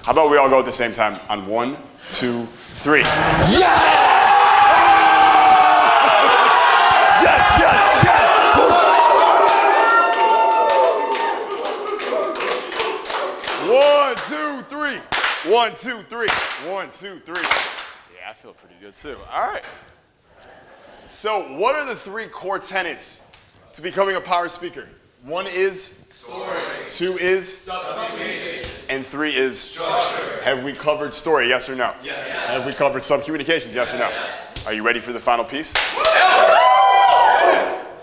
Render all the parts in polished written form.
How about we all go at the same time on 1, 2, 3. Yeah! Yes, yes, yes! 1, 2, 3. 1, 2, 3. 1, 2, 3. Yeah, I feel pretty good too. All right. So what are the 3 core tenets to becoming a power speaker? 1 is story. 2 is sub-communication. And 3 is structure. Have we covered story, yes or no? Yes. Have we covered sub-communications, yes or no? Yes. Are you ready for the final piece?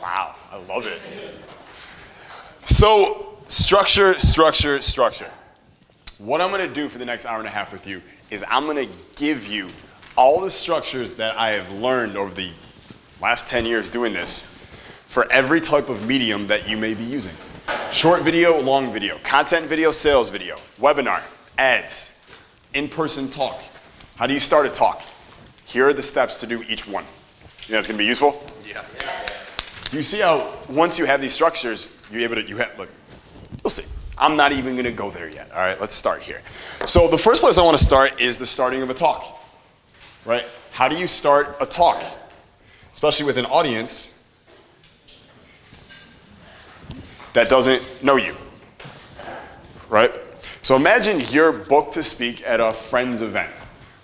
Wow, I love it. So structure, structure, structure. What I'm going to do for the next hour and a half with you is I'm going to give you all the structures that I have learned over the last 10 years doing this for every type of medium that you may be using. Short video, long video, content video, sales video, webinar, ads, in-person talk. How do you start a talk? Here are the steps to do each one. You know it's going to be useful? Yeah. You see how once you have these structures, you're able to, look, you'll see. I'm not even going to go there yet. All right, let's start here. So the first place I want to start is the starting of a talk. Right? How do you start a talk? Especially with an audience that doesn't know you, right? So imagine you're booked to speak at a friend's event,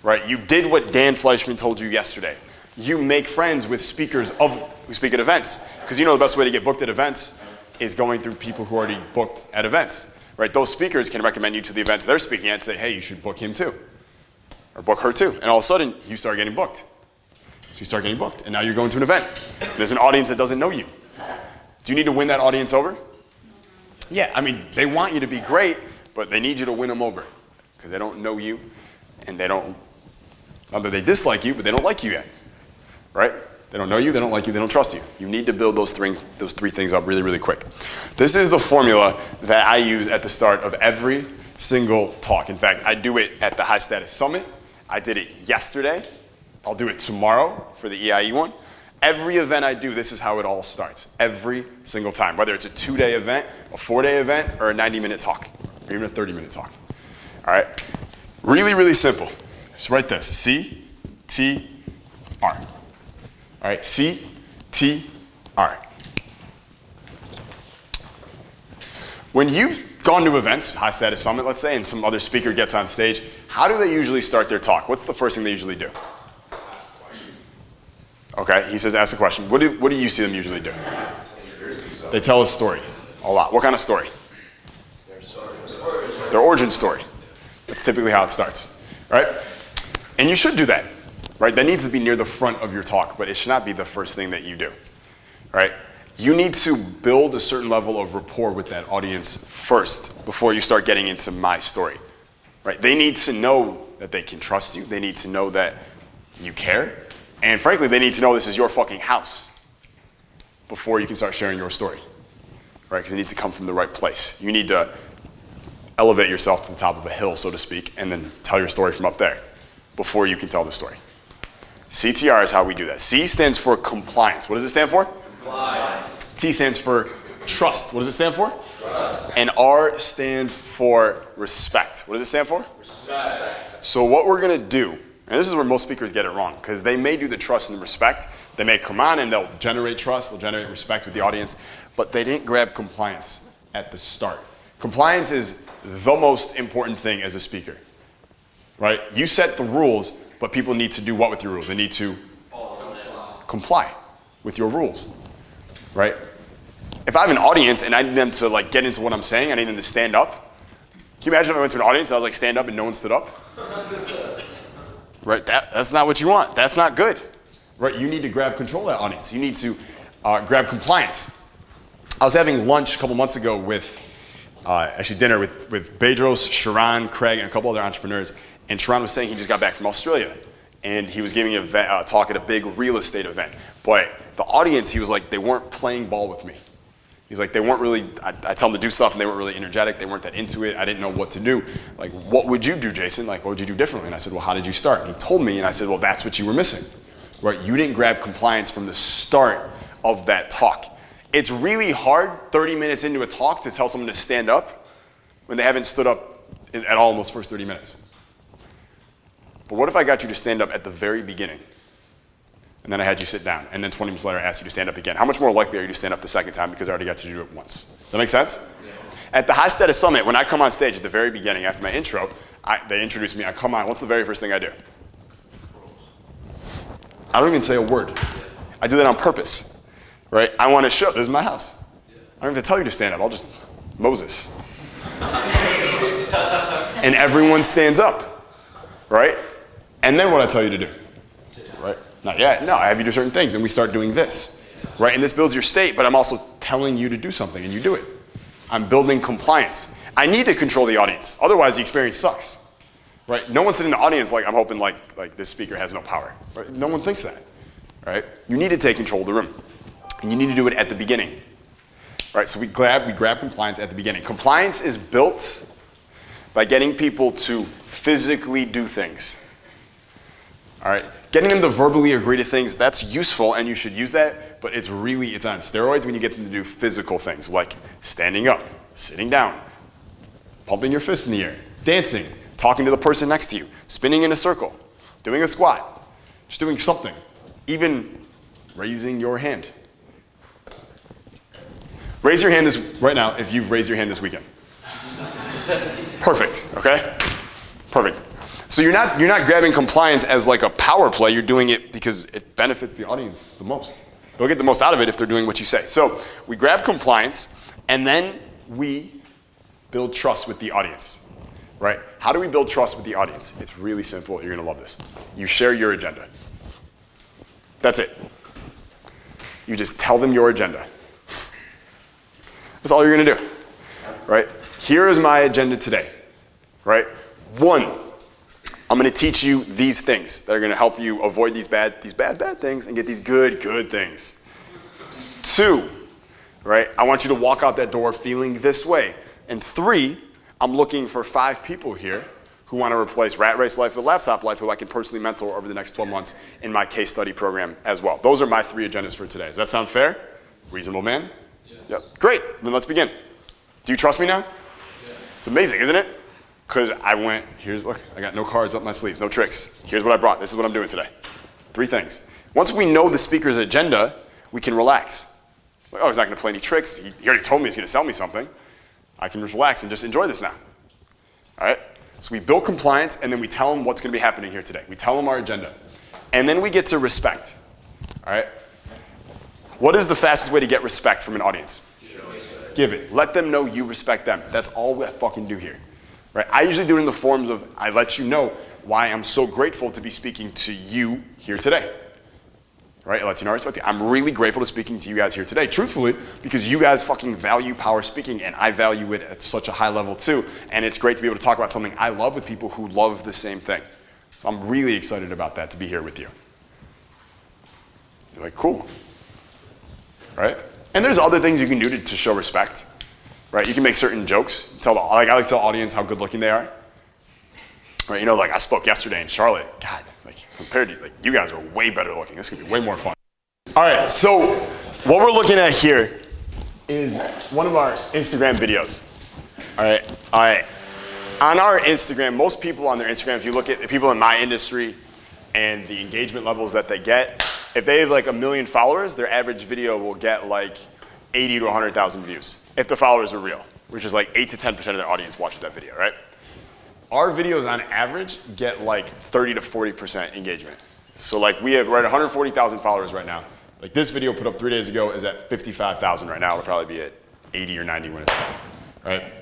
right? You did what Dan Fleischman told you yesterday. You make friends with speakers who speak at events, because you know the best way to get booked at events is going through people who are already booked at events, right? Those speakers can recommend you to the events they're speaking at and say, hey, you should book him too, or book her too. And all of a sudden, you start getting booked. So you start getting booked, and now you're going to an event. There's an audience that doesn't know you. Do you need to win that audience over? Yeah, I mean, they want you to be great, but they need you to win them over because they don't know you, and they don't, not that they dislike you, but they don't like you yet, right? They don't know you, they don't like you, they don't trust you. You need to build those 3 things up really, really quick. This is the formula that I use at the start of every single talk. In fact, I do it at the High Status Summit. I did it yesterday. I'll do it tomorrow for the EIE one. Every event I do, this is how it all starts. Every single time, whether it's a 2-day event, a 4-day event, or a 90-minute talk, or even a 30-minute talk. All right? Really, really simple. Just write this, C-T-R. All right, C-T-R. When you've gone to events, High Status Summit, let's say, and some other speaker gets on stage, how do they usually start their talk? What's the first thing they usually do? Okay, he says ask a question. What do you see them usually do? They tell a story, a lot. What kind of story? Their origin story. That's typically how it starts, right? And you should do that, right? That needs to be near the front of your talk, but it should not be the first thing that you do, right? You need to build a certain level of rapport with that audience first before you start getting into my story, right? They need to know that they can trust you. They need to know that you care. And frankly, they need to know this is your fucking house before you can start sharing your story, right? Because it needs to come from the right place. You need to elevate yourself to the top of a hill, so to speak, and then tell your story from up there before you can tell the story. CTR is how we do that. C stands for compliance. What does it stand for? Compliance. T stands for trust. What does it stand for? Trust. And R stands for respect. What does it stand for? Respect. So what we're going to do, and this is where most speakers get it wrong, because they may do the trust and the respect. They may come on and they'll generate trust, they'll generate respect with the audience, but they didn't grab compliance at the start. Compliance is the most important thing as a speaker, right? You set the rules, but people need to do what with your rules? They need to comply with your rules, right? If I have an audience and I need them to like get into what I'm saying, I need them to stand up. Can you imagine if I went to an audience and I was like, stand up and no one stood up? Right, that's not what you want. That's not good. Right, you need to grab control of that audience. You need to grab compliance. I was having lunch a couple months ago with, actually dinner with Bedros, Sharon, Craig, and a couple other entrepreneurs. And Sharon was saying he just got back from Australia. And he was giving a talk at a big real estate event. But the audience, he was like, they weren't playing ball with me. He's like, they weren't really, I tell them to do stuff and they weren't really energetic. They weren't that into it. I didn't know what to do. Like, what would you do, Jason? Like, what would you do differently? And I said, well, how did you start? And he told me, and I said, well, that's what you were missing, right? You didn't grab compliance from the start of that talk. It's really hard 30 minutes into a talk to tell someone to stand up when they haven't stood up at all in those first 30 minutes. But what if I got you to stand up at the very beginning, and then I had you sit down, and then 20 minutes later I asked you to stand up again? How much more likely are you to stand up the second time because I already got you to do it once? Does that make sense? Yeah. At the High Status Summit, when I come on stage at the very beginning after my intro, they introduce me, I come on, what's the very first thing I do? I don't even say a word. I do that on purpose, right? I want to show, this is my house. I don't have to tell you to stand up, I'll just, Moses. And everyone stands up, right? And then what I tell you to do, right? Not yet, no, I have you do certain things and we start doing this, right? And this builds your state, but I'm also telling you to do something and you do it. I'm building compliance. I need to control the audience, otherwise the experience sucks, right? No one's sitting in the audience like, I'm hoping like this speaker has no power, right? No one thinks that, right? You need to take control of the room and you need to do it at the beginning, right? So we grab compliance at the beginning. Compliance is built by getting people to physically do things, all right? Getting them to verbally agree to things, that's useful and you should use that, but it's on steroids when you get them to do physical things like standing up, sitting down, pumping your fist in the air, dancing, talking to the person next to you, spinning in a circle, doing a squat, just doing something, even raising your hand. Raise your hand right now if you've raised your hand this weekend. Perfect, okay? Perfect. So you're not grabbing compliance as like a power play, you're doing it because it benefits the audience the most. They'll get the most out of it if they're doing what you say. So we grab compliance and then we build trust with the audience, right? How do we build trust with the audience? It's really simple, you're gonna love this. You share your agenda. That's it. You just tell them your agenda. That's all you're gonna do, right? Here is my agenda today, right? 1, I'm gonna teach you these things that are gonna help you avoid these bad things and get these good things. 2, right? I want you to walk out that door feeling this way. And 3, I'm looking for 5 people here who want to replace Rat Race Life with Laptop Life who I can personally mentor over the next 12 months in my case study program as well. Those are my 3 agendas for today. Does that sound fair? Reasonable, man? Yes. Yep. Great, then let's begin. Do you trust me now? Yes. It's amazing, isn't it? Because I went, look, I got no cards up my sleeves, no tricks. Here's what I brought, this is what I'm doing today. 3 things. Once we know the speaker's agenda, we can relax. Like, oh, he's not gonna play any tricks. He already told me he's gonna sell me something. I can just relax and just enjoy this now, all right? So we build compliance and then we tell them what's gonna be happening here today. We tell them our agenda. And then we get to respect, all right? What is the fastest way to get respect from an audience? Give it. Let them know you respect them. That's all we fucking do here, right? I usually do it in the forms of, I let you know why I'm so grateful to be speaking to you here today. Right, it lets you know I respect you. I'm really grateful to speaking to you guys here today, truthfully, because you guys fucking value power speaking and I value it at such a high level too. And it's great to be able to talk about something I love with people who love the same thing. So I'm really excited about that, to be here with you. You're like, cool, right? And there's other things you can do to show respect, right? You can make certain jokes. I like to tell the audience how good looking they are. Right, you know, like I spoke yesterday in Charlotte. God, like compared to, like you guys are way better looking. This could be way more fun. All right, so what we're looking at here is one of our Instagram videos. All right. On our Instagram, most people on their Instagram, if you look at the people in my industry and the engagement levels that they get, if they have like 1 million followers, their average video will get like 80 to 100,000 views if the followers are real, which is like 8 to 10% of their audience watches that video, right? Our videos on average get like 30 to 40% engagement. So like we're at 140,000 followers right now. Like this video put up 3 days ago is at 55,000 right now. It'll probably be at 80 or 90 when it's done, right?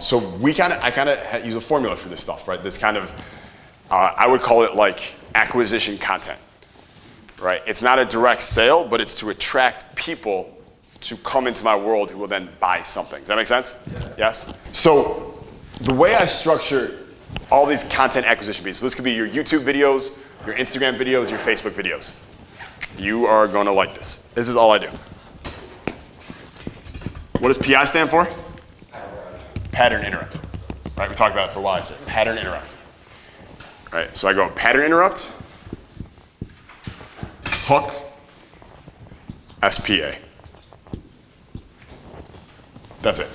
So I kind of use a formula for this stuff, right? This kind of, I would call it like acquisition content, right? It's not a direct sale, but it's to attract people to come into my world who will then buy something. Does that make sense? Yeah. Yes? So the way I structure all these content acquisition pieces, so this could be your YouTube videos, your Instagram videos, your Facebook videos. You are gonna like this. This is all I do. What does PI stand for? Pattern interrupt. Right, we talked about it for a while, so pattern interrupt. Right, so I go pattern interrupt, hook, SPA. That's it.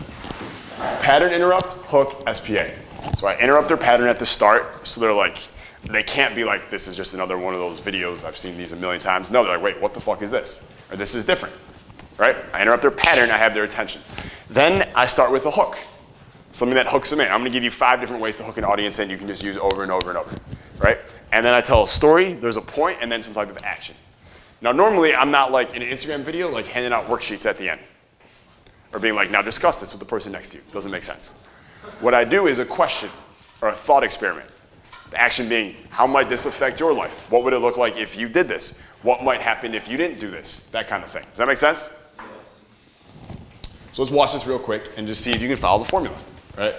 Pattern interrupt, hook, SPA. So I interrupt their pattern at the start, so they're like, they can't be like, this is just another one of those videos, I've seen these a million times. No, they're like, wait, what the fuck is this? Or this is different, right? I interrupt their pattern, I have their attention. Then I start with a hook, something that hooks them in. I'm gonna give you 5 different ways to hook an audience in, you can just use over and over and over, right? And then I tell a story, there's a point, and then some type of action. Now normally I'm not like in an Instagram video, like handing out worksheets at the end. Or being like, now discuss this with the person next to you. Doesn't make sense. What I do is a question or a thought experiment. The action being, how might this affect your life? What would it look like if you did this? What might happen if you didn't do this? That kind of thing. Does that make sense? So let's watch this real quick and just see if you can follow the formula, right?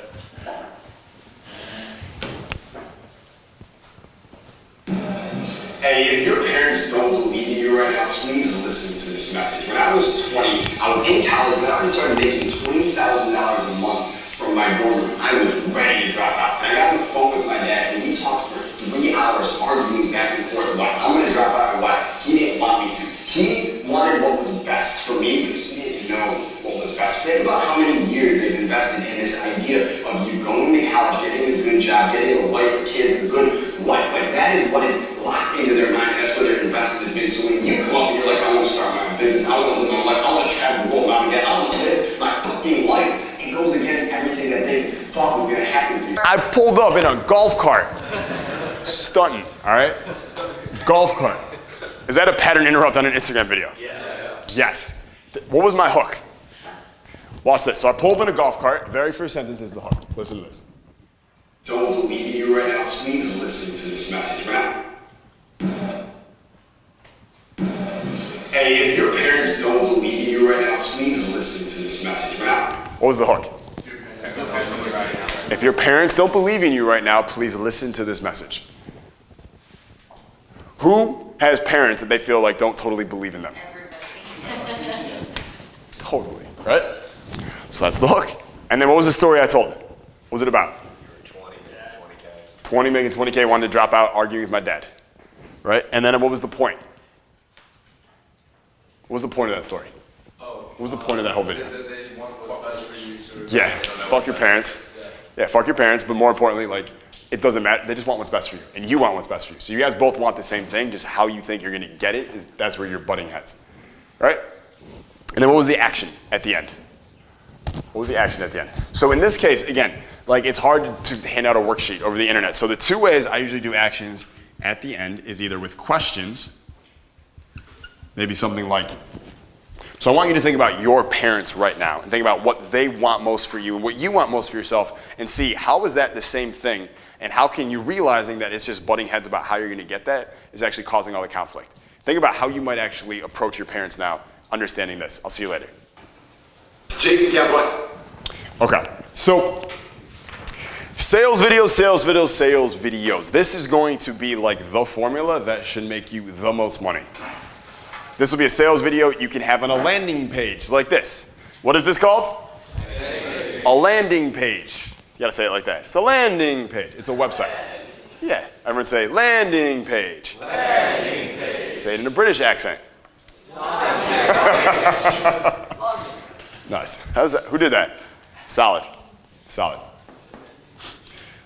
Hey, if your parents don't believe in you right now, please listen to this message. When I was 20, I was in college and I already started making $20,000 a month from my dorm room. I was ready to drop out. And I got on the phone with my dad and we talked for 3 hours arguing back and forth about I'm going to drop out and why. He didn't want me to. He wanted what was best for me, but he didn't know what was best. Think about how many years they've invested in this idea of you going to college, getting a good job, getting a wife, kids, a good life. Like that is what is locked into their mind, and that's where their investment has been. So when you come up and you're like, I want to start my own business, I want to live my life, I want to travel the world, mom and dad, I want to live my fucking life, it goes against everything that they thought was going to happen for you. I pulled up in a golf cart. Stunting, all right? Golf cart. Is that a pattern interrupt on an Instagram video? Yeah. Yes. What was my hook? Watch this. So I pull up in a golf cart. Very first sentence is the hook. Listen to this. Don't believe in you right now, please listen to this message. Hey, if your parents don't believe in you right now, please listen to this message. What was the hook? If your parents don't believe in you right now, please listen to this message. Who has parents that they feel like don't totally believe in them? Everybody. Totally, right? So that's the hook. And then what was the story I told? What was it about? 20 making 20K, wanted to drop out, arguing with my dad, right? And then what was the point? What was the point of that story? What was the point of that whole video? They want what's best for you. So Yeah, fuck your parents. Yeah, fuck your parents, but more importantly, like, it doesn't matter. They just want what's best for you, and you want what's best for you. So you guys both want the same thing, just how you think you're gonna get it, that's where you're butting heads, right? And then what was the action at the end? What was the action at the end? So in this case, again, like it's hard to hand out a worksheet over the internet. So the 2 ways I usually do actions at the end is either with questions, maybe something like, so I want you to think about your parents right now and think about what they want most for you and what you want most for yourself and see how is that the same thing and how can you realizing that it's just butting heads about how you're gonna get that is actually causing all the conflict. Think about how you might actually approach your parents now understanding this. I'll see you later. Jason Kaplan. Okay, so sales videos, sales videos, sales videos. This is going to be like the formula that should make you the most money. This will be a sales video you can have on a landing page like this. What is this called? A landing page. You gotta say it like that. It's a landing page. It's a website. Yeah, everyone say landing page. Landing page. Say it in a British accent. Nice. How's that? Who did that? Solid. Solid.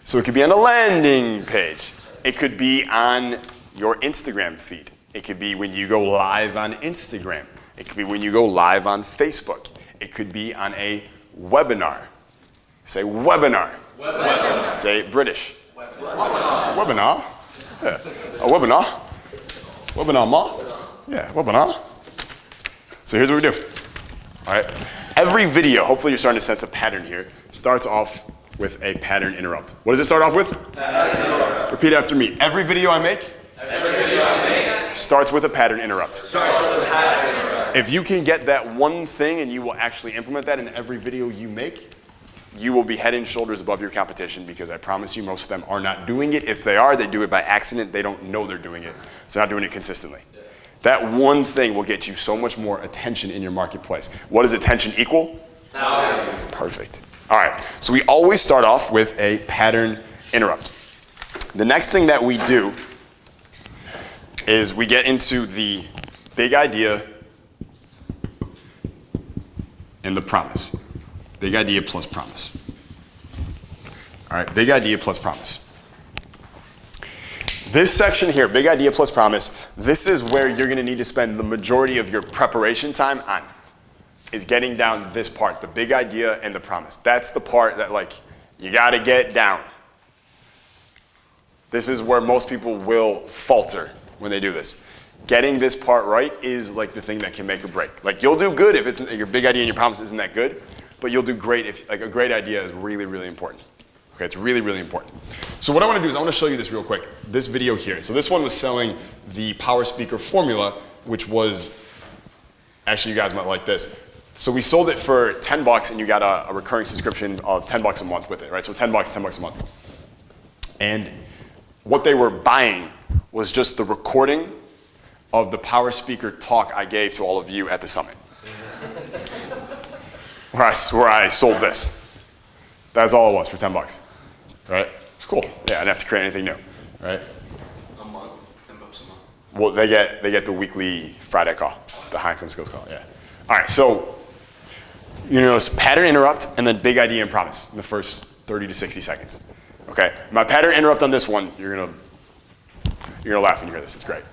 So it could be on a landing page. It could be on your Instagram feed. It could be when you go live on Instagram. It could be when you go live on Facebook. It could be on a webinar. Say webinar. Webinar. Say it British. Webinar. Webinar. Yeah. A webinar. Webinar, ma. Yeah, webinar. So here's what we do. All right. Every video, hopefully you're starting to sense a pattern here, starts off with a pattern interrupt. What does it start off with? Pattern interrupt. Repeat after me. Every video I make starts with a pattern interrupt. If you can get that one thing and you will actually implement that in every video you make, you will be head and shoulders above your competition because I promise you most of them are not doing it. If they are, they do it by accident. They don't know they're doing it. So they're not doing it consistently. That one thing will get you so much more attention in your marketplace. What does attention equal? Value. Perfect. All right, so we always start off with a pattern interrupt. The next thing that we do is we get into the big idea and the promise. Big idea plus promise. All right, big idea plus promise. This section here, big idea plus promise, this is where you're gonna need to spend the majority of your preparation time on, is getting down this part, the big idea and the promise. That's the part that like, you gotta get down. This is where most people will falter when they do this. Getting this part right is like the thing that can make or break. Like you'll do good if it's your big idea and your promise isn't that good, but you'll do great if like a great idea is really, really important. Okay, it's really, really important. So what I want to do is I want to show you this real quick. This video here. So this one was selling the Power Speaker formula, which was, actually you guys might like this. So we sold it for $10 and you got a recurring subscription of $10 a month with it, right? So $10 a month. And what they were buying was just the recording of the Power Speaker talk I gave to all of you at the summit. where I sold this. That's all it was for $10, right? Cool. Yeah, I didn't have to create anything new, right? A month, $10 a month. Well, they get the weekly Friday call, the high income skills call, yeah. All right, so you notice pattern interrupt and then big idea and promise in the first 30 to 60 seconds. Okay, my pattern interrupt on this one, you're gonna laugh when you hear this. It's great.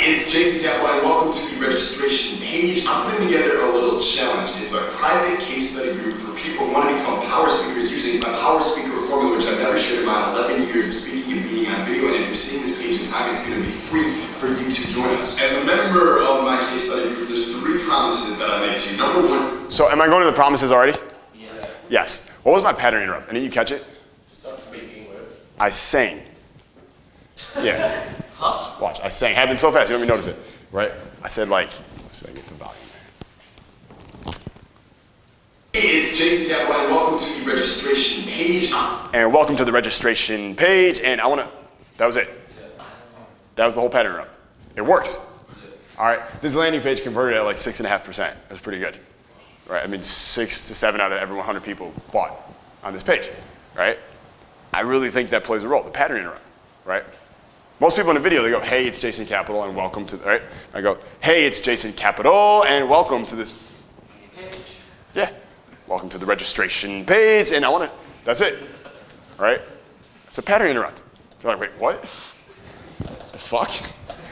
It's Jason Capital and welcome to the registration page. I'm putting together a little challenge. It's a private case study group for people who want to become power speakers using my Power Speaker formula, which I've never shared in my 11 years of speaking and being on video. And if you're seeing this page in time, it's going to be free for you to join us. As a member of my case study group, there's 3 promises that I make to you. Number 1. So am I going to the promises already? Yeah. Yes. What was my pattern interrupt? Didn't you catch it? Start speaking with. I sang. Yeah. Huh? Watch, I sang. Happened so fast, you don't even notice it, right? I said like, so I get the volume there. It's Jason Capital and welcome to the registration page. And welcome to the registration page, and that was it. That was the whole pattern interrupt. It works. All right, this landing page converted at like 6.5%. That's pretty good, right? I mean, 6 to 7 out of every 100 people bought on this page, right? I really think that plays a role, the pattern interrupt, right? Most people in a video, they go, hey, it's Jason Capital and welcome to, right? I go, hey, it's Jason Capital and welcome to this Page. Yeah, welcome to the registration page, and that's it, all right? It's a pattern interrupt. You're like, wait, what? The fuck?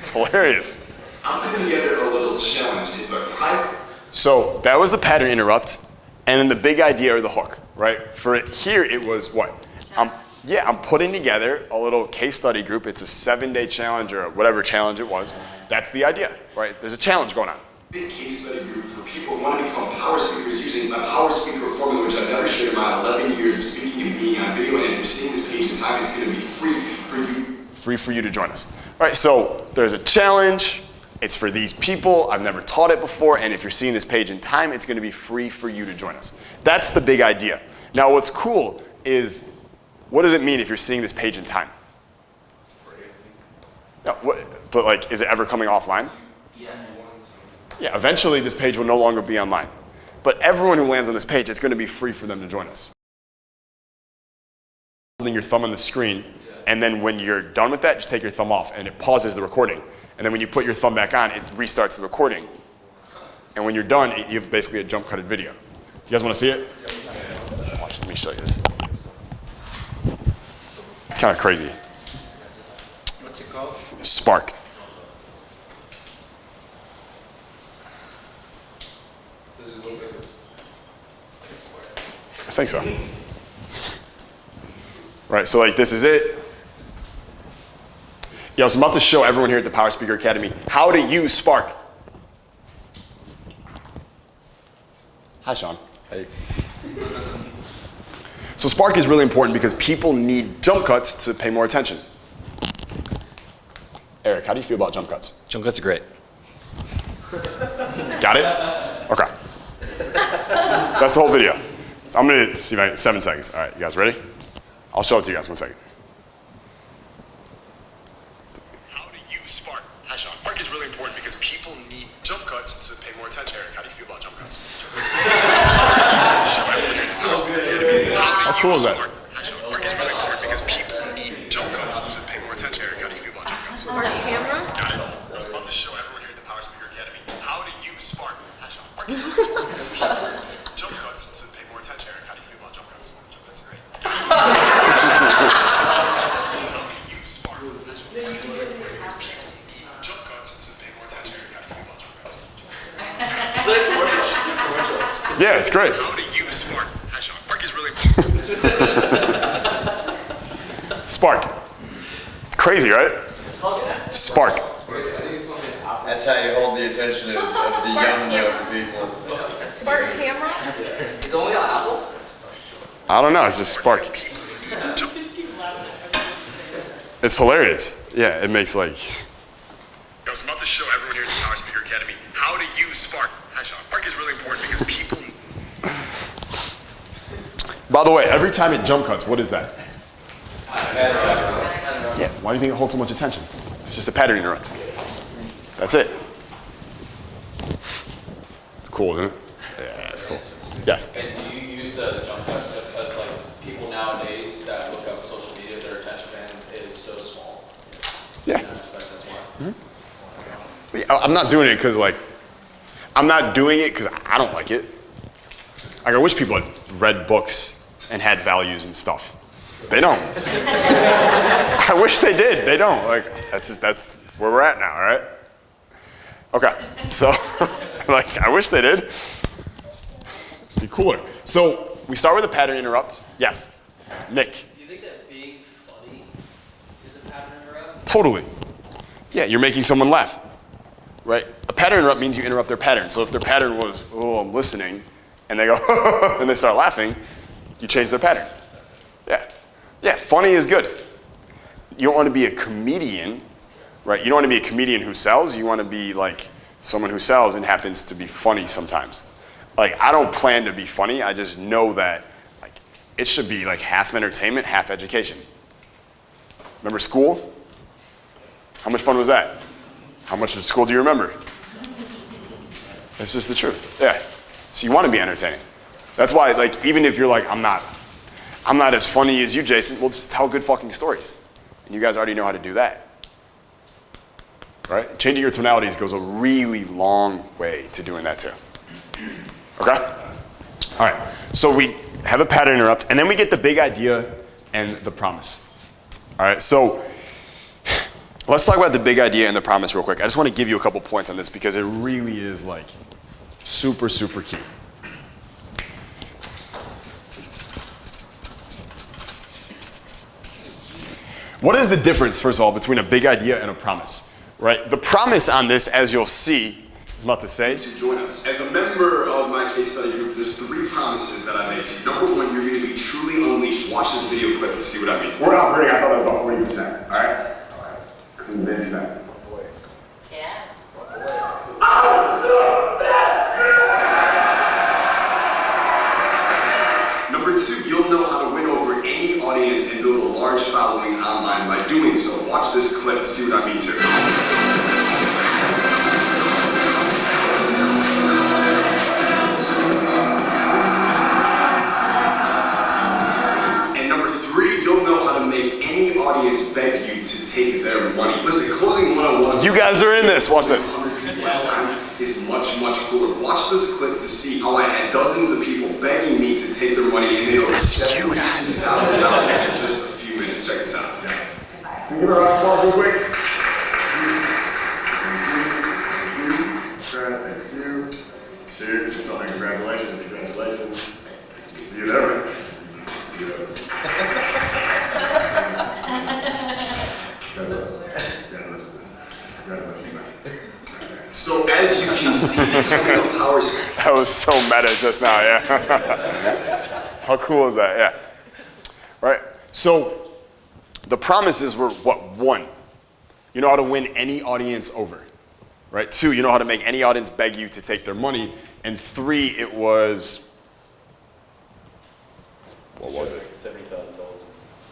It's hilarious. I'm putting together a little challenge. It's a private. So that was the pattern interrupt, and then the big idea or the hook, right? For it here, it was what? I'm putting together a little case study group. It's a 7-day challenge or whatever challenge it was. That's the idea, right? There's a challenge going on. Big case study group for people who want to become power speakers using my Power Speaker formula, which I've never shared in my 11 years of speaking and being on video. And if you're seeing this page in time, it's going to be free for you. Free for you to join us. All right, so there's a challenge. It's for these people. I've never taught it before. And if you're seeing this page in time, it's going to be free for you to join us. That's the big idea. Now, what's cool is, what does it mean if you're seeing this page in time? No, but like, is it ever coming offline? Yeah. Yeah, eventually this page will no longer be online. But everyone who lands on this page, it's going to be free for them to join us. Holding your thumb on the screen, and then when you're done with that, just take your thumb off, and it pauses the recording. And then when you put your thumb back on, it restarts the recording. And when you're done, you have basically a jump-cutted video. You guys want to see it? Watch, let me show you this. Kind of crazy. What's it called? Spark. Does it look like I think so. Right, so like this is it. Yeah, so I'm about to show everyone here at the Power Speaker Academy how to use Spark. Hi, Sean. Hey. So Spark is really important because people need jump cuts to pay more attention. Eric, how do you feel about jump cuts? Jump cuts are great. Got it? Okay. That's the whole video. So I'm gonna see if 7 seconds. All right, you guys ready? I'll show it to you guys 1 second. How to use Spark. Hi, Sean. Spark is really important because people need jump cuts to pay more attention. Eric, how do you feel about jump cuts? How cool is that? Spark is really important because people need jump cuts to pay more attention. Eric, how do you feel about jump cuts? Smart camera. Got it. I was about to show everyone here at the Power Speaker Yeah, it's great. How to use Spark. Spark is really Spark. Crazy, right? Spark. I think it's only an app. That's how you hold the attention of the young people. Smart camera? It's only on Apple? I don't know, it's just Spark. It's hilarious. Yeah, it makes like... I was about to show everyone here at the Power Speaker Academy how to use Spark. Spark is really important because people... By the way, every time it jump cuts, what is that? Yeah, why do you think it holds so much attention? It's just a pattern interrupt. That's it. It's cool, isn't it? Yeah, it's cool. Yes? And do you use the jump cuts just because like people nowadays that look up social media, their attention span is so small? Yeah. In that respect, that's why. I'm not doing it because I'm not doing it because I don't like it. Like, I wish people had read books and had values and stuff. They don't. I wish they did. They don't. Like, that's where we're at now, all right? Okay, so, like, I wish they did. Be cooler. So, we start with a pattern interrupt. Yes. Nick. Do you think that being funny is a pattern interrupt? Totally. Yeah, you're making someone laugh, right? A pattern interrupt means you interrupt their pattern. So if their pattern was, oh, I'm listening, and they go, and they start laughing, you change their pattern. Yeah. Yeah, funny is good. You don't want to be a comedian, right? You don't want to be a comedian who sells. You want to be like someone who sells and happens to be funny sometimes. Like, I don't plan to be funny. I just know that like it should be like half entertainment, half education. Remember school? How much fun was that? How much of school do you remember? It's just the truth. Yeah. So you want to be entertaining. That's why, like, even if you're like, I'm not as funny as you, Jason, we'll just tell good fucking stories. And you guys already know how to do that. Right? Changing your tonalities goes a really long way to doing that too. Okay? All right. So we have a pattern interrupt, and then we get the big idea and the promise. All right. So let's talk about the big idea and the promise real quick. I just want to give you a couple points on this because it really is like super, super key. What is the difference, first of all, between a big idea and a promise, right? The promise on this, as you'll see, is about to say, to join us. As a member of my case study group, there's 3 promises that I made to you. Number 1, you're going to be truly unleashed. Watch this video clip to see what I mean. We're operating, I thought that was about 40%. All right? Convince them. Yeah. Number 2, you'll know how to win over any audience and build a large following online by doing so. Watch this clip to see what I mean too. And number 3, you'll know how to make any audience beg you to take their money. Listen, closing one-on-one. you guys are in this. Watch this. 100 people at a time is much, much cooler. Watch this clip to see how I had dozens of people begging me to take their money and made over $72,000 in just a few minutes. Check this out. Give her a round of applause real quick. Thank you. Cheers. Something. Congratulations. Congratulations. See you there, man. See you there. So as you can see, becoming a power speaker. That was so meta just now, yeah. How cool is that? Yeah. Right? So the promises were what? 1, you know how to win any audience over. Right? 2, you know how to make any audience beg you to take their money. And 3, it was, what was it? $70,000.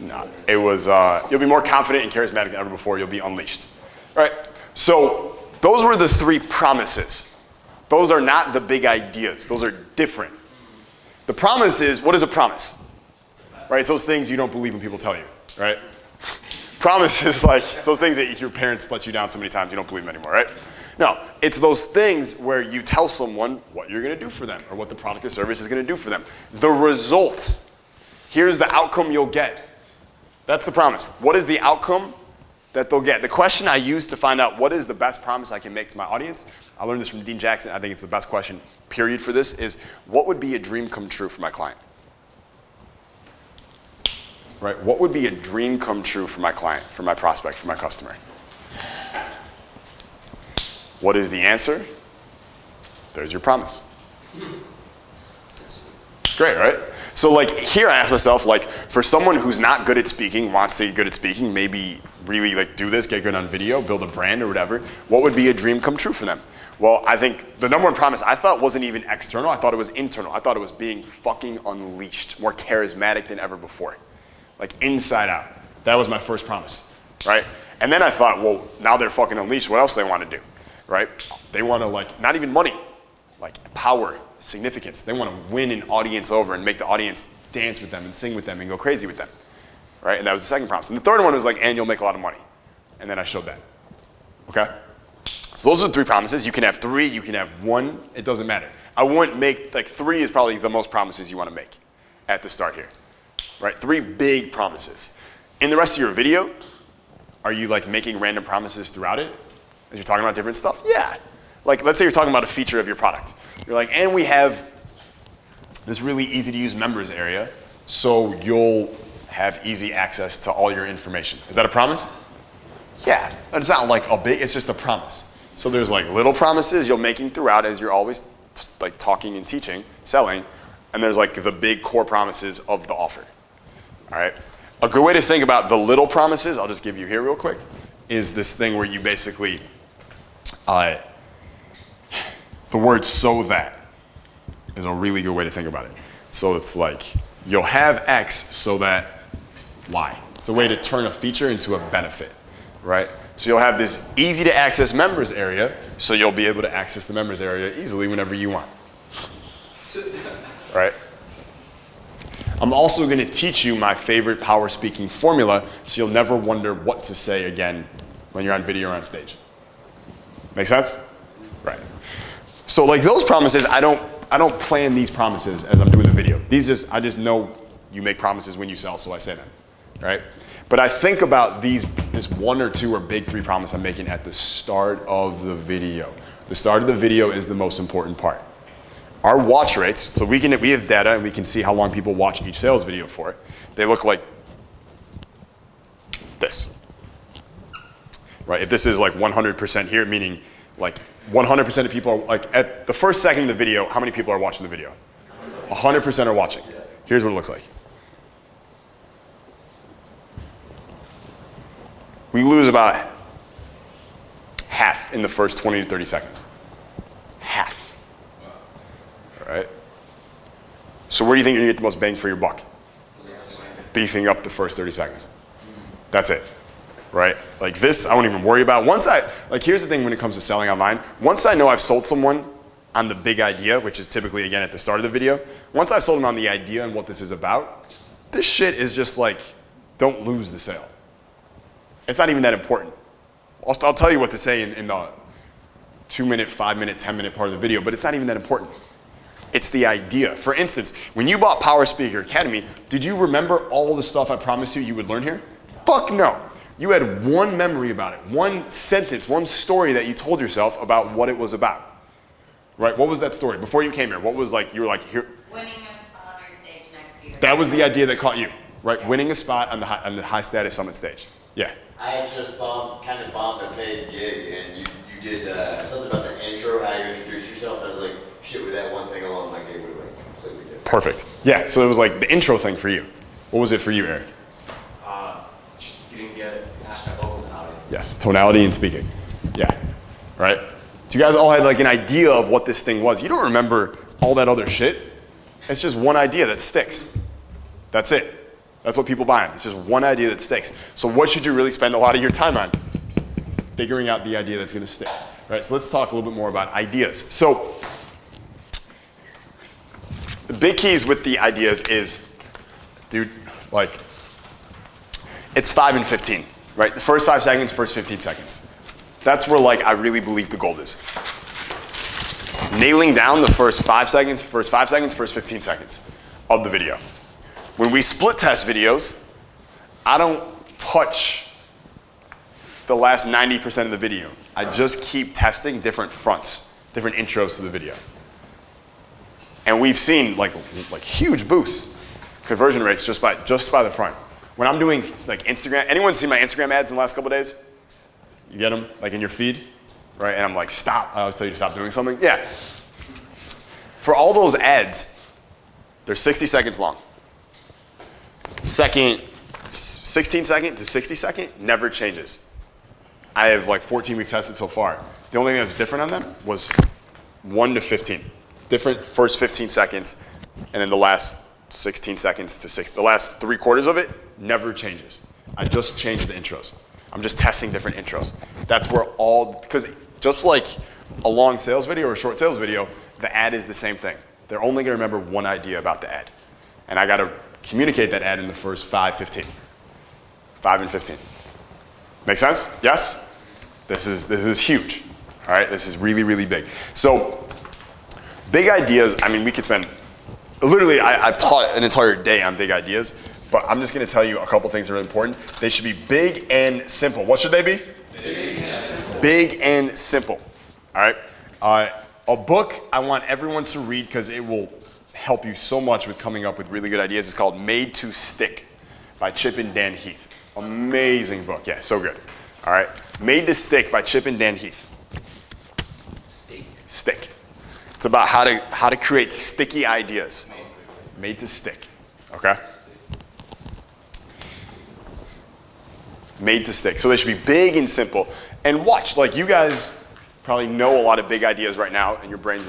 No, it was, you'll be more confident and charismatic than ever before. You'll be unleashed. Right? So those were the 3 promises. Those are not the big ideas. Those are different. The promise is, what is a promise? Right? It's those things you don't believe when people tell you, right? Promise is like those things that your parents let you down so many times you don't believe them anymore, right? No, it's those things where you tell someone what you're gonna do for them or what the product or service is gonna do for them. The results, here's the outcome you'll get. That's the promise. What is the outcome that they'll get? The question I use to find out what is the best promise I can make to my audience I learned this from Dean Jackson. I think it's the best question, period, for this, is what would be a dream come true for my client? Right? What would be a dream come true for my client, for my prospect, for my customer? What is the answer? There's your promise. It's great, right? So like here I ask myself, like for someone who's not good at speaking, wants to get good at speaking, maybe really like do this, get good on video, build a brand or whatever, what would be a dream come true for them? Well, I think the number one promise I thought wasn't even external, I thought it was internal. I thought it was being fucking unleashed, more charismatic than ever before. Like inside out. That was my first promise, right? And then I thought, well, now they're fucking unleashed, what else do they want to do, right? They want to like, not even money, like power, significance. They want to win an audience over and make the audience dance with them and sing with them and go crazy with them, right? And that was the second promise. And the third one was like, and you'll make a lot of money. And then I showed that, okay? So those are the three promises. You can have three, you can have one, it doesn't matter. I wouldn't make, like three is probably the most promises you want to make at the start here, right? Three big promises. In the rest of your video, are you like making random promises throughout it? As you're talking about different stuff? Yeah. Like let's say you're talking about a feature of your product. You're like, and we have this really easy to use members area, so you'll have easy access to all your information. Is that a promise? Yeah, but it's not like a big, it's just a promise. So there's like little promises you're making throughout as you're always like talking and teaching, selling, and there's like the big core promises of the offer, all right? A good way to think about the little promises, I'll just give you here real quick, is this thing where you basically, the word so that is a really good way to think about it. So it's like, you'll have X so that Y. It's a way to turn a feature into a benefit, right? So you'll have this easy to access members area, so you'll be able to access the members area easily whenever you want, right? I'm also gonna teach you my favorite power speaking formula, so you'll never wonder what to say again when you're on video or on stage. Make sense? Right. So like those promises, I don't plan these promises as I'm doing the video. I just know you make promises when you sell, so I say them, right? But I think about this one or two or big three promise I'm making at the start of the video. The start of the video is the most important part. Our watch rates, so we have data and we can see how long people watch each sales video for. They look like this, right? If this is like 100% here, meaning like 100% of people are like, at the first second of the video, how many people are watching the video? 100% are watching. Here's what it looks like. We lose about half in the first 20 to 30 seconds. Half. All right? So where do you think you're gonna get the most bang for your buck? Beefing up the first 30 seconds. That's it. Right? Like this, I won't even worry about. Here's the thing when it comes to selling online. Once I know I've sold someone on the big idea, which is typically, again, at the start of the video, once I've sold them on the idea and what this is about, this shit is just like, don't lose the sale. It's not even that important. I'll tell you what to say in the 2-minute, 5-minute, 10-minute part of the video, but it's not even that important. It's the idea. For instance, when you bought Power Speaker Academy, did you remember all the stuff I promised you would learn here? Fuck no. You had one memory about it, one sentence, one story that you told yourself about what it was about. Right? What was that story? Before you came here, what was like, you were like, here. Winning a spot on our stage next year. That was the idea that caught you, right? Yeah. Winning a spot on the high status summit stage. Yeah. I had just kind of bombed a paid gig, and you did something about the intro, how you introduced yourself. And I was like, shit, with that one thing alone, my gig would have been completely different. Perfect. Yeah, so it was like the intro thing for you. What was it for you, Eric? Just you didn't get hashtag vocals and audio. Yes, tonality and speaking. Yeah, right? So you guys all had like an idea of what this thing was. You don't remember all that other shit. It's just one idea that sticks. That's it. That's what people buy. It's just one idea that sticks. So what should you really spend a lot of your time on? Figuring out the idea that's gonna stick. All right, so let's talk a little bit more about ideas. So the big keys with the ideas is, dude, like, it's 5 and 15, right? The first 5 seconds, first 15 seconds. That's where like I really believe the gold is. Nailing down the first 5 seconds, first 15 seconds of the video. When we split test videos, I don't touch the last 90% of the video. I just keep testing different fronts, different intros to the video. And we've seen like huge boosts, conversion rates just by the front. When I'm doing like Instagram, anyone seen my Instagram ads in the last couple of days? You get them like in your feed, right? And I'm like, stop. I always tell you to stop doing something. Yeah. For all those ads, they're 60 seconds long. 16 second to 60 second never changes. I have like 14 we've tested so far. The only thing that was different on them was 1 to 15. Different first 15 seconds, and then the last 16 seconds to 6. The last 3/4 of it never changes. I just changed the intros. I'm just testing different intros. That's where because just like a long sales video or a short sales video, the ad is the same thing. They're only gonna remember one idea about the ad. And I gotta communicate that ad in the first 5 and 15. Make sense? Yes? This is huge. All right, this is really, really big. So big ideas, I mean, we could spend, literally I've taught an entire day on big ideas, but I'm just gonna tell you a couple things that are really important. They should be big and simple. What should they be? Big and simple. All right? A book I want everyone to read because it will help you so much with coming up with really good ideas. It's called Made to Stick by Chip and Dan Heath. Amazing book. Yeah, so good. All right. Made to Stick by Chip and Dan Heath. Stick. It's about how to create sticky ideas. Made to stick. Okay? Made to stick. So they should be big and simple. And watch, like you guys probably know a lot of big ideas right now, and your brains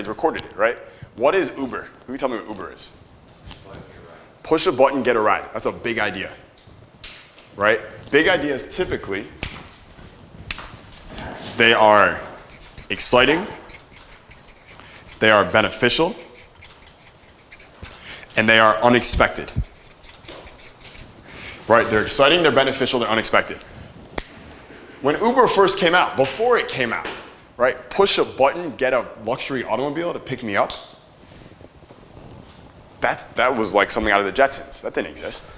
recorded it, right? What is Uber? Who can tell me what Uber is? Push a button, get a ride. That's a big idea, right? Big ideas typically, they are exciting, they are beneficial, and they are unexpected. Right? They're exciting, they're beneficial, they're unexpected. When Uber first came out, before it came out, right? Push a button, get a luxury automobile to pick me up. That was like something out of the Jetsons. That didn't exist,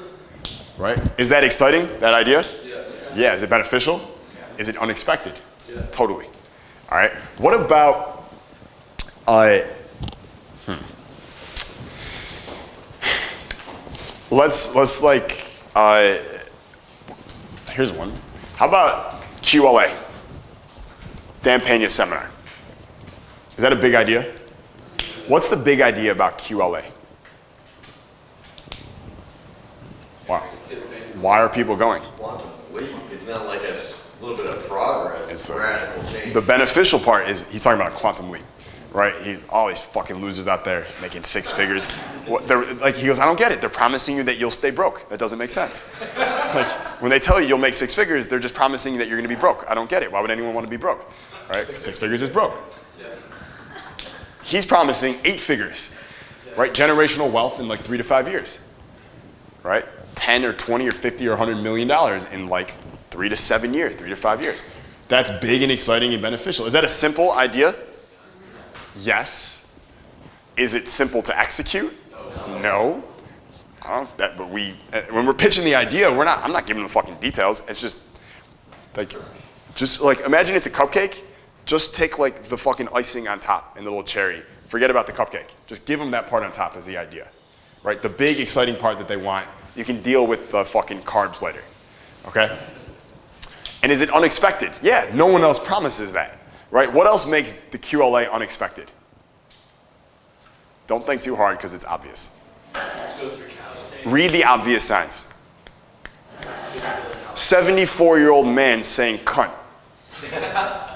right? Is that exciting, that idea? Yes. Yeah, is it beneficial? Yeah. Is it unexpected? Yeah. Totally. All right, what about, let's like, here's one. How about QLA? Dan Pena's seminar. Is that a big idea? What's the big idea about QLA? Wow. Why are people going? Quantum leap. It's not like a little bit of progress. It's a radical change. The beneficial part is he's talking about a quantum leap, right? He's all these fucking losers out there making 6 figures. Like he goes, I don't get it. They're promising you that you'll stay broke. That doesn't make sense. Like when they tell you you'll make 6 figures, they're just promising you that you're going to be broke. I don't get it. Why would anyone want to be broke? Right? 6 figures is broke. He's promising 8 figures, right? Generational wealth in like 3 to 5 years, right? 10 or 20 or 50 or $100 million in like 3 to 7 years, 3 to 5 years. That's big and exciting and beneficial. Is that a simple idea? Yes. Is it simple to execute? No. But when we're pitching the idea, I'm not giving them the fucking details. It's just like imagine it's a cupcake. Just take like the fucking icing on top and the little cherry. Forget about the cupcake. Just give them that part on top as the idea, right? The big exciting part that they want. You can deal with the fucking carbs later, okay? And is it unexpected? Yeah, no one else promises that, right? What else makes the QLA unexpected? Don't think too hard because it's obvious. Read the obvious signs. 74-year-old man saying cunt.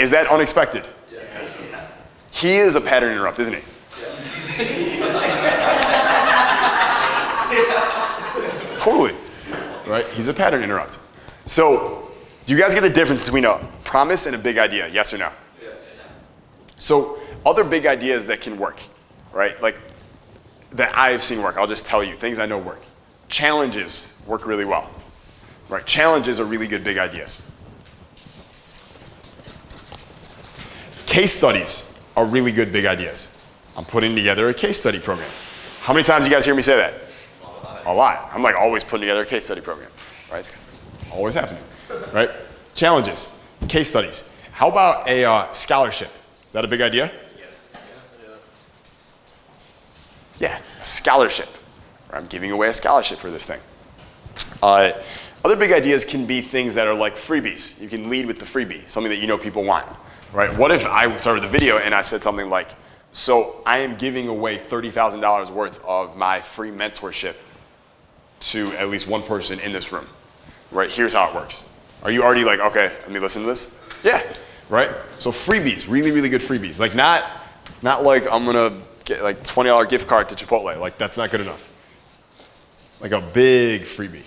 Is that unexpected? He is a pattern interrupt, isn't he? Totally, right? He's a pattern interrupt. So, do you guys get the difference between a promise and a big idea? Yes or no? Yes. So, other big ideas that can work, right? Like that I've seen work. I'll just tell you things I know work. Challenges work really well, right? Challenges are really good big ideas. Case studies are really good big ideas. I'm putting together a case study program. How many times do you guys hear me say that? A lot. I'm like always putting together a case study program, right? It's always happening, right? Challenges, case studies. How about a scholarship? Is that a big idea? Yeah, a scholarship. I'm giving away a scholarship for this thing. Other big ideas can be things that are like freebies. You can lead with the freebie, something that you know people want, right? What if I started the video and I said something like, so I am giving away $30,000 worth of my free mentorship to at least one person in this room, right? Here's how it works. Are you already like, okay, let me listen to this? Yeah, right? So freebies, really, really good freebies. Like not like I'm gonna get like $20 gift card to Chipotle. Like that's not good enough. Like a big freebie,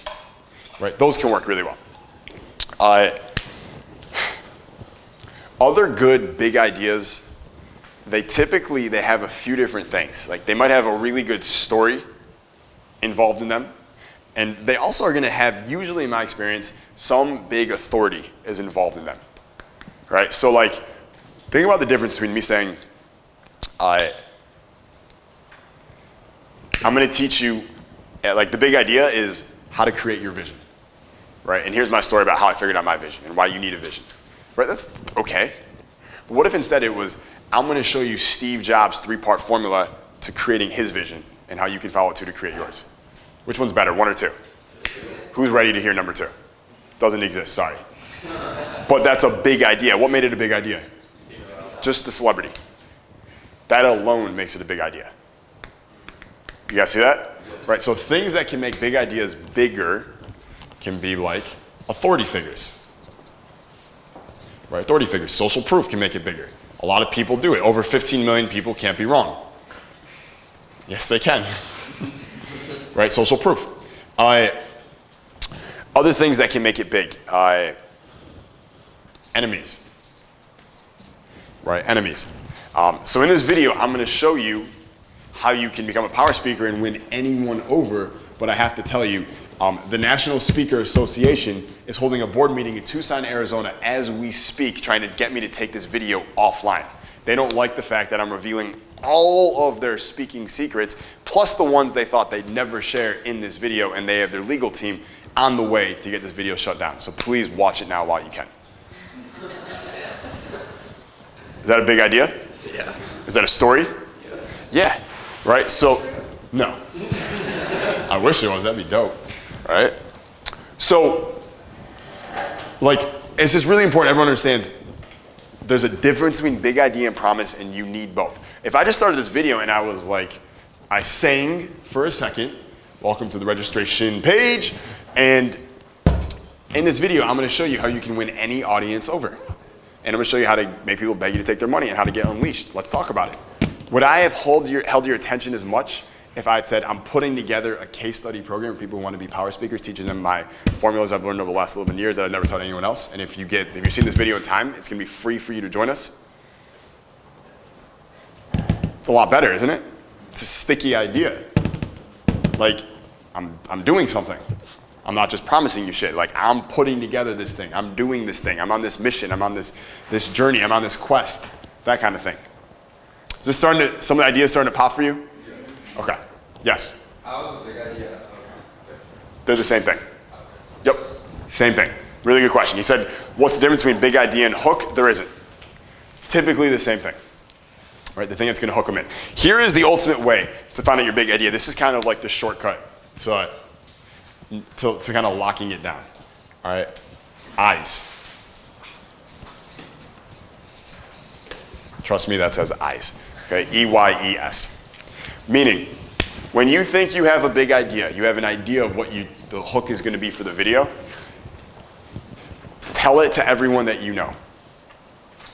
right? Those can work really well. Other good big ideas, they have a few different things. Like they might have a really good story involved in them. And they also are gonna have, usually in my experience, some big authority is involved in them, right? So like, think about the difference between me saying, I'm gonna teach you, like the big idea is how to create your vision, right? And here's my story about how I figured out my vision and why you need a vision, right? That's okay. But what if instead it was, I'm gonna show you Steve Jobs' 3-part formula to creating his vision and how you can follow it to create yours. Which one's better, 1 or 2? Who's ready to hear number 2? Doesn't exist, sorry. But that's a big idea. What made it a big idea? Just the celebrity. That alone makes it a big idea. You guys see that? Right, so things that can make big ideas bigger can be like authority figures. Right, authority figures. Social proof can make it bigger. A lot of people do it. Over 15 million people can't be wrong. Yes, they can. Right, social proof. Other things that can make it big. Enemies. Right, enemies. So in this video, I'm gonna show you how you can become a power speaker and win anyone over, but I have to tell you, the National Speaker Association is holding a board meeting in Tucson, Arizona as we speak, trying to get me to take this video offline. They don't like the fact that I'm revealing all of their speaking secrets, plus the ones they thought they'd never share in this video, and they have their legal team on the way to get this video shut down. So please watch it now while you can. Is that a big idea? Yeah. Is that a story? Yes. Yeah, right? So, no. I wish it was, that'd be dope, right? So, like, it's just really important everyone understands there's a difference between big idea and promise, and you need both. If I just started this video and I was like, I sang for a second, welcome to the registration page, and in this video, I'm gonna show you how you can win any audience over. And I'm gonna show you how to make people beg you to take their money and how to get unleashed. Let's talk about it. Would I have held your attention as much if I had said, I'm putting together a case study program for people who want to be power speakers, teaching them my formulas I've learned over the last 11 years that I've never taught anyone else. And if you've seen this video in time, it's gonna be free for you to join us. It's a lot better, isn't it? It's a sticky idea. Like, I'm doing something. I'm not just promising you shit. Like, I'm putting together this thing. I'm doing this thing. I'm on this mission. I'm on this journey. I'm on this quest. That kind of thing. Is this some of the ideas starting to pop for you? Yeah. Okay. Yes? How is a big idea? They're the same thing. Yep. Same thing. Really good question. You said, what's the difference between big idea and hook? There isn't. Typically the same thing. Right? The thing that's going to hook them in. Here is the ultimate way to find out your big idea. This is kind of like the shortcut to kind of locking it down. All right? Eyes. Trust me, that says eyes. Okay? E-Y-E-S. Meaning, when you think you have a big idea, you have an idea of what the hook is going to be for the video, tell it to everyone that you know.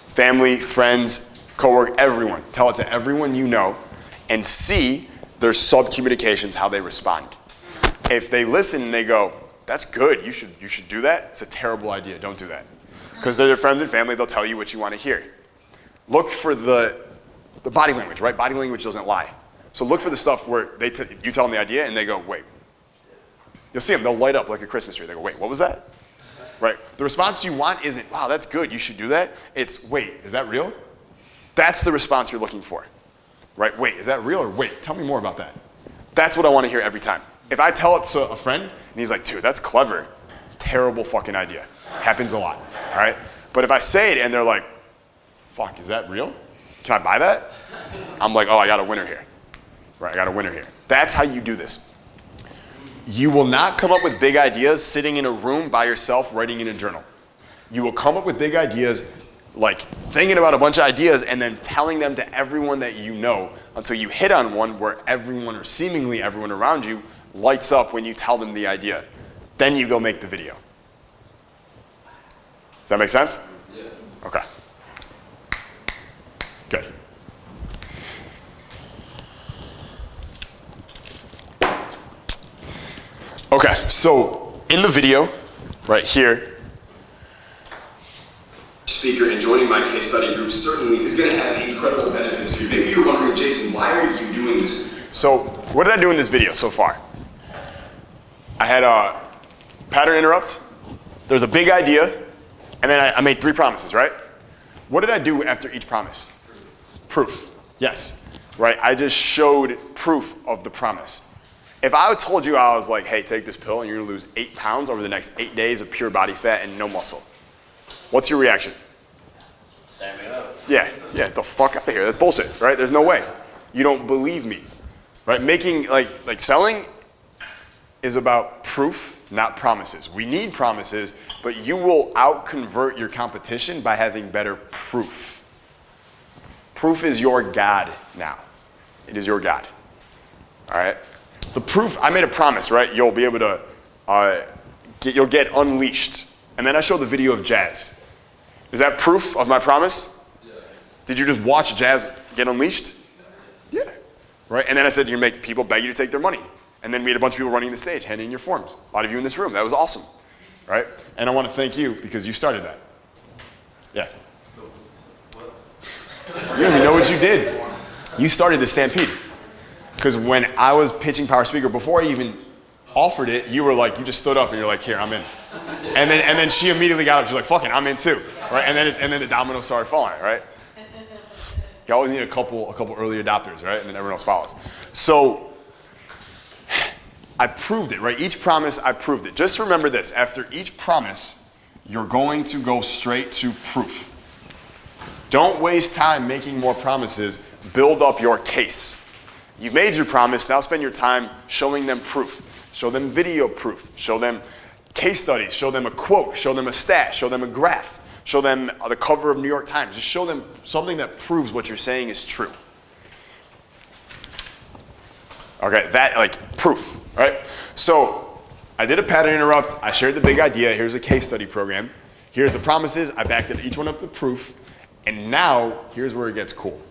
Family, friends, coworker, everyone. Tell it to everyone you know and see their sub-communications, how they respond. If they listen and they go, that's good, you should do that, it's a terrible idea, don't do that. Because they're their friends and family, they'll tell you what you want to hear. Look for the body language, right? Body language doesn't lie. So look for the stuff where you tell them the idea and they go, wait. You'll see them, they'll light up like a Christmas tree. They go, wait, what was that? Right? The response you want isn't, wow, that's good, you should do that. It's, wait, is that real? That's the response you're looking for. Right? Wait, is that real? Or wait, tell me more about that. That's what I want to hear every time. If I tell it to a friend and he's like, dude, that's clever, terrible fucking idea. Happens a lot, all right? But if I say it and they're like, fuck, is that real? Can I buy that? I'm like, oh, I got a winner here. Right, I got a winner here. That's how you do this. You will not come up with big ideas sitting in a room by yourself writing in a journal. You will come up with big ideas like thinking about a bunch of ideas and then telling them to everyone that you know until you hit on one where everyone or seemingly everyone around you lights up when you tell them the idea. Then you go make the video. Does that make sense? Yeah. Okay. Good. Okay, so in the video, right here, Speaker and joining my case study group certainly is going to have incredible benefits for you. Maybe you're wondering, Jason, why are you doing this? so what did I do in this video so far? I had a pattern interrupt, there's a big idea, and then I made 3 promises, right? What did I do after each promise? Proof, yes, right? I just showed proof of the promise. If I told you I was like, hey, take this pill and you're gonna lose 8 pounds over the next 8 days of pure body fat and no muscle, what's your reaction? Sign me up. Yeah, the fuck out of here. That's bullshit, right? There's no way. You don't believe me, right? Making, like selling is about proof, not promises. We need promises, but you will out-convert your competition by having better proof. Proof is your God now. It is your God, all right? The proof, I made a promise, right? You'll be able to, you'll get unleashed. And then I showed the video of Jazz. Is that proof of my promise? Yes. Did you just watch Jazz get unleashed? Yeah, right? And then I said you make people beg you to take their money. And then we had a bunch of people running the stage, handing in your forms. A lot of you in this room, that was awesome, right? And I want to thank you because you started that. Yeah. You don't even know what you did. You started the Stampede. Because when I was pitching Power Speaker, before I even offered it, you were like, you just stood up and you're like, here, I'm in. And then she immediately got up, she's like, fuck it, I'm in too, right? And then the dominoes started falling, right? You always need a couple early adopters, right? And then everyone else follows. So I proved it, right? Each promise, I proved it. Just remember this, after each promise, you're going to go straight to proof. Don't waste time making more promises, build up your case. You've made your promise, now spend your time showing them proof. Show them video proof, show them case studies, show them a quote, show them a stat, show them a graph, show them the cover of New York Times. Just show them something that proves what you're saying is true. Okay, that, like, proof, right? So I did a pattern interrupt, I shared the big idea, here's a case study program, here's the promises, I backed it each one up with proof, and now here's where it gets cool.